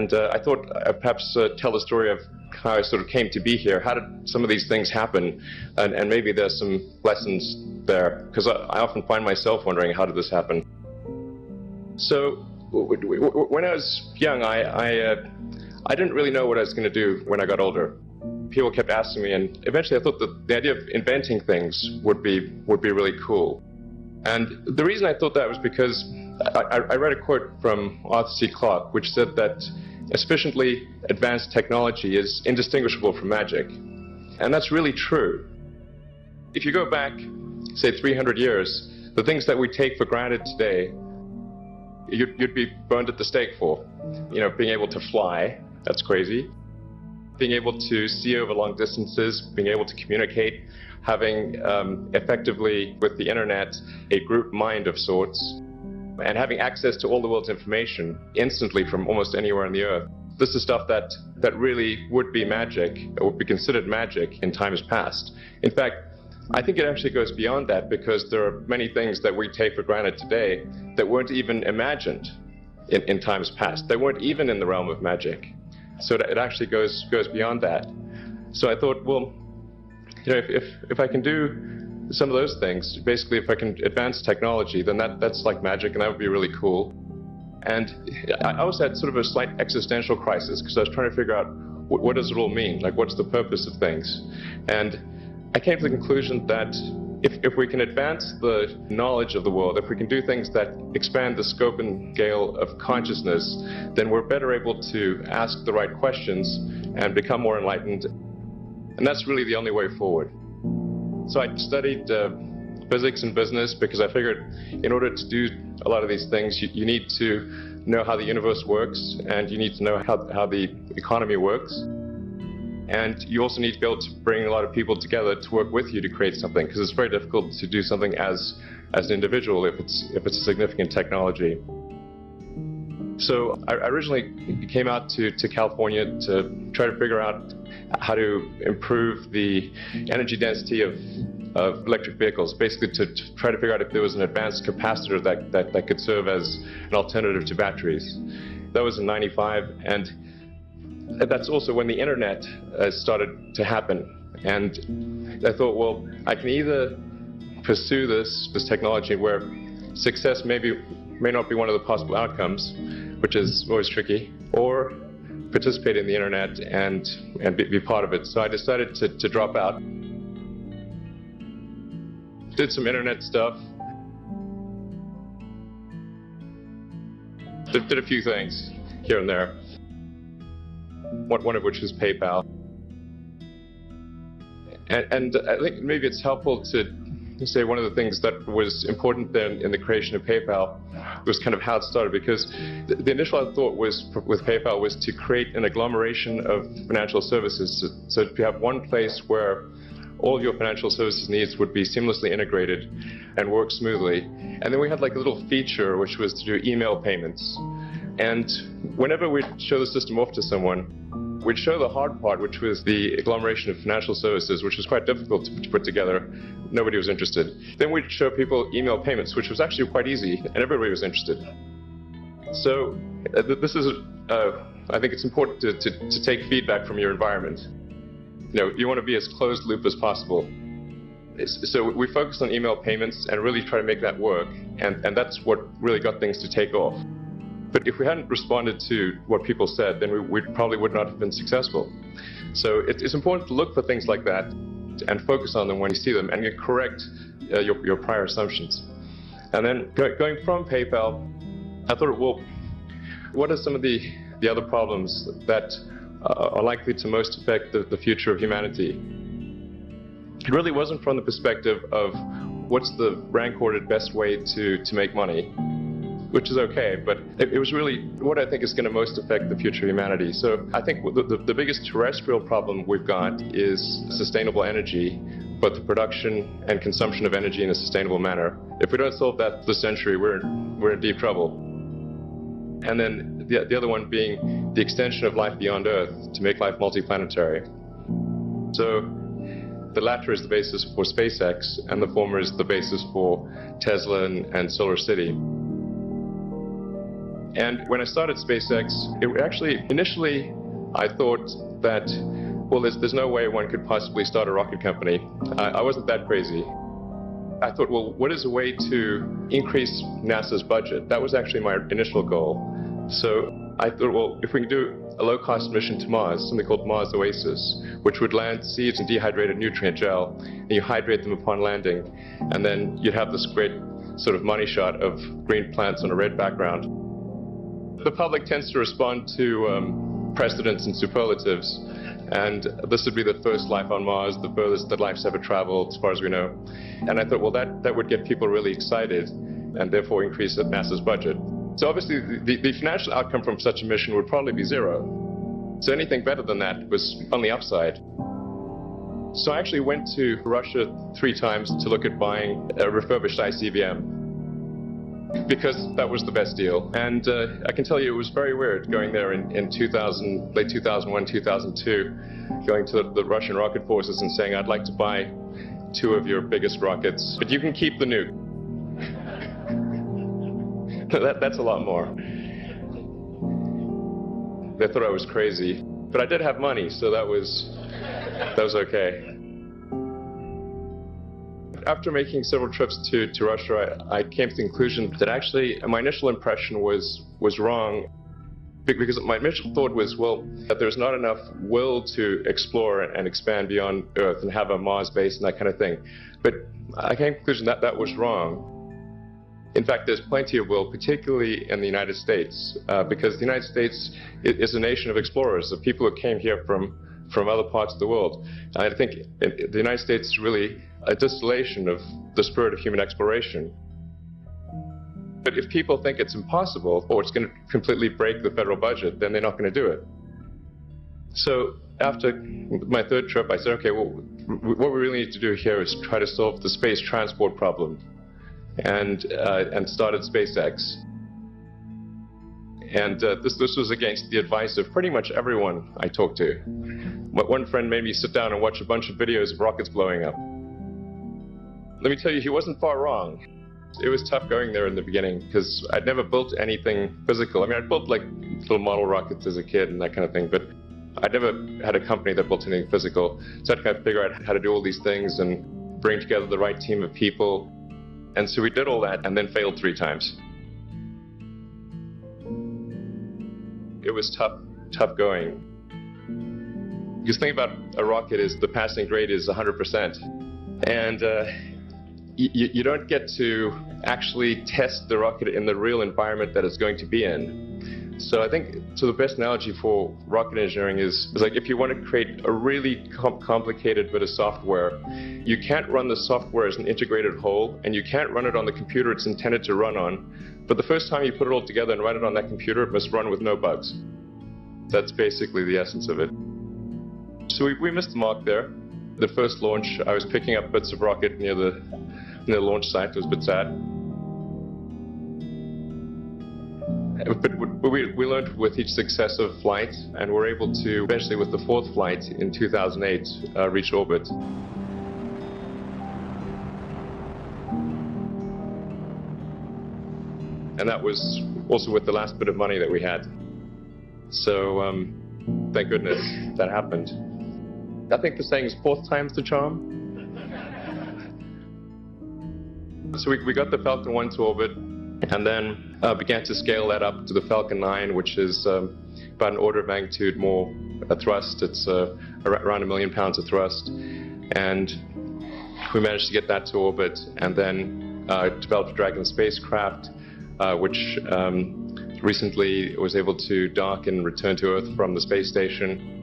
And I thought I'd perhaps tell the story of how I sort of came to be here. How did some of these things happen? And maybe there's some lessons there, because I often find myself wondering, how did this happen? So when I was young, I didn't really know what I was going to do when I got older. People kept asking me, and eventually I thought that the idea of inventing things would be really cool. And the reason I thought that was because I read a quote from Arthur C. Clarke, which said that a sufficiently advanced technology is indistinguishable from magic. And that's really true. If you go back, say, 300 years, the things that we take for granted today, you'd be burned at the stake for. You know, being able to fly, that's crazy. Being able to see over long distances, being able to communicate, having effectively, with the internet, a group mind of sorts, and having access to all the world's information instantly from almost anywhere on the earth. This is stuff that really would be magic, or would be considered magic in times past. In fact, I think it actually goes beyond that, because there are many things that we take for granted today that weren't even imagined in times past. They weren't even in the realm of magic. So it actually goes beyond that. So I thought, well, you know, if I can do some of those things, basically if I can advance technology, then that's like magic, and that would be really cool. And I also had sort of a slight existential crisis, because I was trying to figure out what does it all mean? Like, what's the purpose of things? And I came to the conclusion that if we can advance the knowledge of the world, if we can do things that expand the scope and scale of consciousness, then we're better able to ask the right questions and become more enlightened. And that's really the only way forward. So I studied physics and business, because I figured in order to do a lot of these things, you need to know how the universe works, and you need to know how the economy works. And you also need to be able to bring a lot of people together to work with you to create something, because it's very difficult to do something as an individual if it's a significant technology. So I originally came out to California to try to figure out how to improve the energy density of electric vehicles, basically to try to figure out if there was an advanced capacitor that could serve as an alternative to batteries. That was in '95, and that's also when the internet started to happen. And I thought, well, I can either pursue this technology where success may not be one of the possible outcomes, which is always tricky, or participate in the internet and be part of it. So I decided to drop out. Did some internet stuff. Did a few things here and there. One of which was PayPal. And I think maybe it's helpful to say one of the things that was important then in the creation of PayPal was kind of how it started, because the initial thought was with PayPal was to create an agglomeration of financial services. So to have one place where all of your financial services needs would be seamlessly integrated and work smoothly. And then we had like a little feature which was to do email payments. And whenever we'd show the system off to someone, we'd show the hard part, which was the agglomeration of financial services, which was quite difficult to put together. Nobody was interested. Then we'd show people email payments, which was actually quite easy, and everybody was interested. So this is, I think it's important to take feedback from your environment. You know, you want to be as closed loop as possible. So we focused on email payments and really try to make that work, and that's what really got things to take off. But if we hadn't responded to what people said, then we probably would not have been successful. So it's important to look for things like that and focus on them when you see them, and you correct your prior assumptions. And then going from PayPal, I thought, well, what are some of the other problems that are likely to most affect the future of humanity? It really wasn't from the perspective of what's the rank-ordered best way to make money, which is okay, but it was really what I think is going to most affect the future of humanity. So I think the biggest terrestrial problem we've got is sustainable energy, but the production and consumption of energy in a sustainable manner. If we don't solve that this century, we're in deep trouble. And then the other one being the extension of life beyond Earth to make life multiplanetary. So the latter is the basis for SpaceX, and the former is the basis for Tesla and Solar City. And when I started SpaceX, initially I thought that, well, there's no way one could possibly start a rocket company. I wasn't that crazy. I thought, well, what is a way to increase NASA's budget? That was actually my initial goal. So I thought, well, if we can do a low-cost mission to Mars, something called Mars Oasis, which would land seeds in dehydrated nutrient gel, and you hydrate them upon landing, and then you'd have this great sort of money shot of green plants on a red background. The public tends to respond to precedents and superlatives, and this would be the first life on Mars, the furthest that life's ever traveled, as far as we know. And I thought, well, that would get people really excited, and therefore increase NASA's budget. So obviously, the financial outcome from such a mission would probably be zero. So anything better than that was on the upside. So I actually went to Russia 3 times to look at buying a refurbished ICBM, because that was the best deal. And I can tell you it was very weird going there in late 2001, 2002, going to the Russian rocket forces and saying, I'd like to buy 2 of your biggest rockets, but you can keep the nuke. That's a lot more. They thought I was crazy, but I did have money, so that was okay. After making several trips to Russia, I came to the conclusion that actually my initial impression was wrong, because my initial thought was, well, that there's not enough will to explore and expand beyond Earth and have a Mars base and that kind of thing. But I came to the conclusion that that was wrong. In fact, there's plenty of will, particularly in the United States, because the United States is a nation of explorers, of people who came here from other parts of the world. I think the United States is really a distillation of the spirit of human exploration. But if people think it's impossible, or it's going to completely break the federal budget, then they're not going to do it. So after my 3rd trip, I said, okay, well, what we really need to do here is try to solve the space transport problem. And started SpaceX. And this was against the advice of pretty much everyone I talked to. One friend made me sit down and watch a bunch of videos of rockets blowing up. Let me tell you, he wasn't far wrong. It was tough going there in the beginning, because I'd never built anything physical. I mean, I built like little model rockets as a kid and that kind of thing, but I'd never had a company that built anything physical. So I had to kind of figure out how to do all these things and bring together the right team of people. And so we did all that and then failed 3 times. It was tough going. Because the thing about a rocket is the passing grade is 100%. And you don't get to actually test the rocket in the real environment that it's going to be in. So I think, the best analogy for rocket engineering is like if you want to create a really complicated bit of software, you can't run the software as an integrated whole, and you can't run it on the computer it's intended to run on. But the first time you put it all together and run it on that computer, it must run with no bugs. That's basically the essence of it. So we missed the mark there. The first launch, I was picking up bits of rocket near the launch site. It was a bit sad. But we learned with each successive flight, and were able to eventually, with the 4th flight in 2008, reach orbit. And that was also with the last bit of money that we had. So thank goodness that happened. I think the saying is 4th time's the charm. So we got the Falcon 1 to orbit, and then began to scale that up to the Falcon 9, which is about an order of magnitude more thrust. It's around 1 million pounds of thrust. And we managed to get that to orbit, and then developed a Dragon spacecraft, which recently was able to dock and return to Earth from the space station.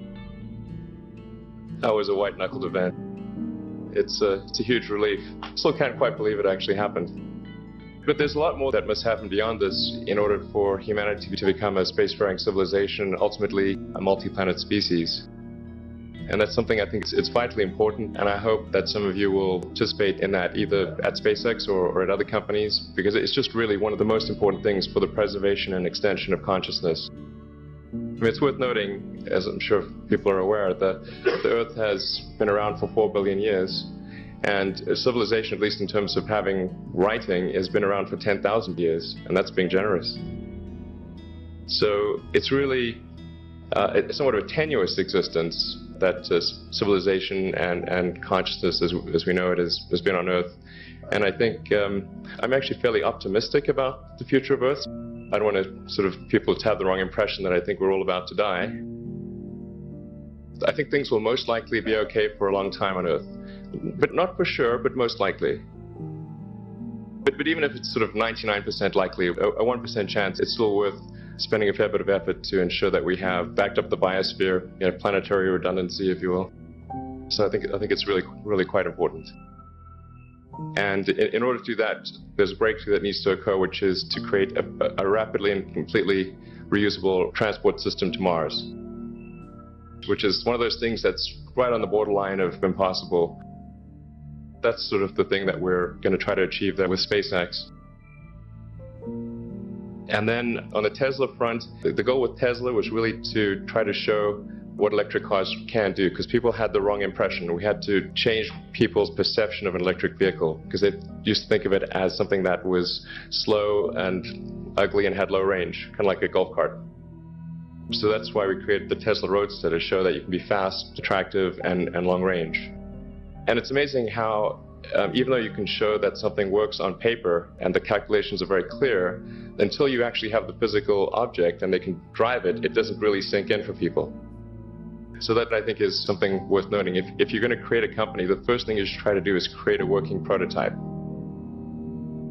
That was a white-knuckled event. It's a huge relief. Still can't quite believe it actually happened. But there's a lot more that must happen beyond this in order for humanity to become a spacefaring civilization, ultimately a multi-planet species. And that's something I think it's vitally important, and I hope that some of you will participate in that, either at SpaceX or at other companies, because it's just really one of the most important things for the preservation and extension of consciousness. I mean, it's worth noting, as I'm sure people are aware, that the Earth has been around for 4 billion years, and civilization, at least in terms of having writing, has been around for 10,000 years, and that's being generous. So it's really somewhat of a tenuous existence that civilization and consciousness as we know it has been on Earth. And I think I'm actually fairly optimistic about the future of Earth. I don't want to sort of people to have the wrong impression that I think we're all about to die. I think things will most likely be okay for a long time on Earth. But not for sure, but most likely. But even if it's sort of 99% likely, a 1% chance, it's still worth spending a fair bit of effort to ensure that we have backed up the biosphere, planetary redundancy, if you will. So I think it's really quite important. And in order to do that, there's a breakthrough that needs to occur, which is to create a rapidly and completely reusable transport system to Mars, which is one of those things that's right on the borderline of impossible. That's sort of the thing that we're going to try to achieve there with SpaceX. And then on the Tesla front, the goal with Tesla was really to try to show what electric cars can do, because people had the wrong impression. We had to change people's perception of an electric vehicle, because they used to think of it as something that was slow and ugly and had low range, kind of like a golf cart. So that's why we created the Tesla Roadster, to show that you can be fast, attractive, and long range. And it's amazing how, even though you can show that something works on paper and the calculations are very clear, until you actually have the physical object and they can drive it, it doesn't really sink in for people. So that, I think, is something worth noting. If you're going to create a company, the first thing you should try to do is create a working prototype.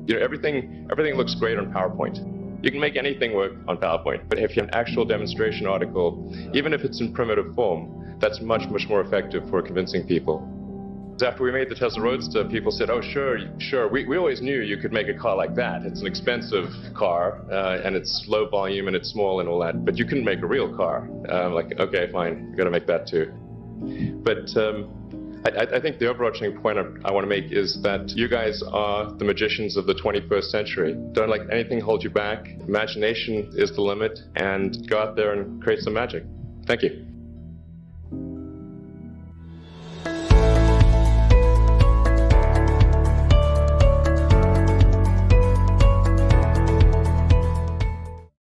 Everything looks great on PowerPoint. You can make anything work on PowerPoint, but if you have an actual demonstration article, even if it's in primitive form, that's much more effective for convincing people. After we made the Tesla Roadster, people said, oh, sure, we always knew you could make a car like that. It's an expensive car, and it's low volume, and it's small and all that, but you couldn't make a real car. Like, okay, fine, you got to make that too. But I think the overarching point I want to make is that you guys are the magicians of the 21st century. Don't let anything hold you back. Imagination is the limit, and go out there and create some magic. Thank you.